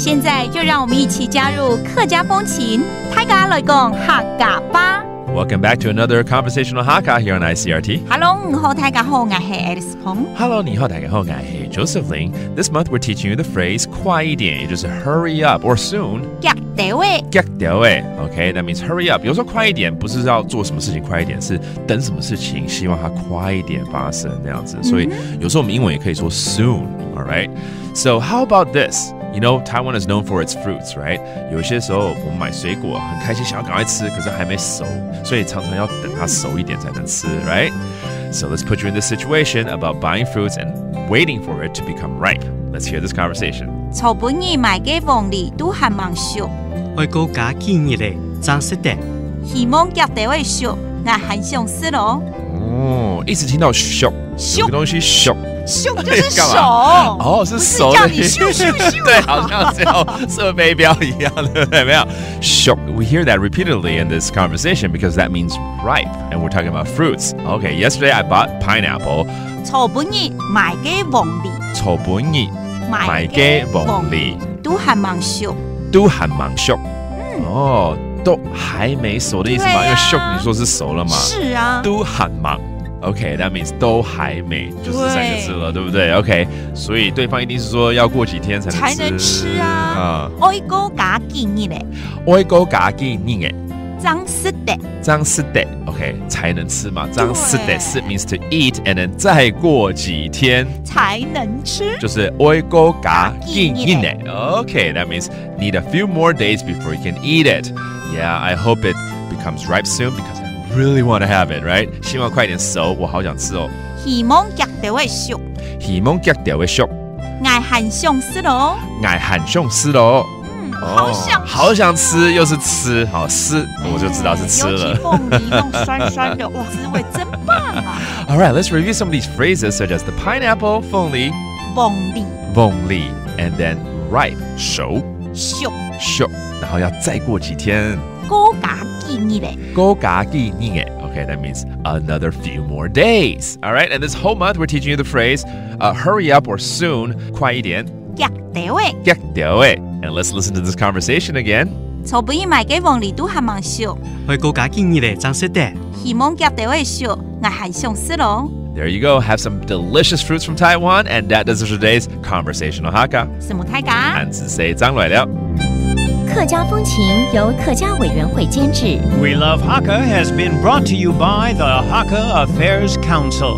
现在就让我们一起加入客家风情，大家来讲客家吧。Welcome back to another conversational Hakka here on ICRT. Hello， 你好，大家好，我是 Alice Peng。Hello， 你好，大家好，我是 Joseph Ling. This month we're teaching you the phrase 快一点，也就是 hurry up or soon. 脚到位，脚到位 ，OK, that means hurry up. 有时候快一点不是要做什么事情快一点，是等什么事情希望它快一点发生那样子。所以有时候我们英文也可以说 soon, all right? So how about this?You know, Taiwan is known for its fruits, right? 有些时候我们买水果很开心，想要赶快吃，可是还没熟，所以常常要等它熟一点才能吃 right? So let's put you in this situation about buying fruits and waiting for it to become ripe. Let's hear this conversation. 草本日買嘅黃梨都係蠻熟，外國家建議咧，爭食的。希望腳到位熟，我很想吃咯。哦，一直聽到熟，有個東西熟。咻就是手哦，是手的，不是叫你咻咻咻对，好像是射飞镖一样，对不对？没有，shook. We hear that repeatedly in this conversation because that means ripe, and we're talking about fruits. Okay, yesterday I bought pineapple. 草本日買嘅黃梨，草本日買嘅黃梨都還蠻熟，都還蠻熟。哦，都還沒熟的意思嗎？因為 shook 你說是熟了嘛？是啊，都還蠻。Okay, that means 都還沒就是3個字了，對不對 ？Okay, 所以對方一定是說要過幾天才能吃啊。外國家建議咧，外國家建議嘅，爭食的，爭食的 ，OK 才能吃嘛。爭食的是 means to eat, and then 再過幾天才能吃，就是外國家建議嘅。Okay, that means need a few more days before you can eat it. Yeah, I hope it becomes ripe soon because.Really want to have it, right? 希望快點熟，我好想吃哦。希望腳到位熟，希望腳到位熟，我很想吃咯，我很想吃咯。好想吃，又是吃，好吃，我就知道是吃了。尤其鳳梨那種酸酸的，哇，滋味真棒啊 All right, let's review some of these phrases such as the pineapple, 鳳梨 and then ripe, 熟 然後要再過幾天。高家建議咧，高家建議嘅 Okay, that means another few more days. All right, and this whole month we're teaching you the phrase hurry up or soon, 快一點，腳到位，腳到位。And let's listen to this conversation again. 草本日買嘅黃梨都還蠻熟，外國家建議咧，爭食的。希望腳到位熟，我很想吃咯。There you go. Have some delicious fruits from Taiwan, and that does it for today's conversational Hakka. 什麼大家？漢字say 張來了。客家風情由客家委員會監製。 We Love Hakka has been brought to you by the Hakka Affairs Council.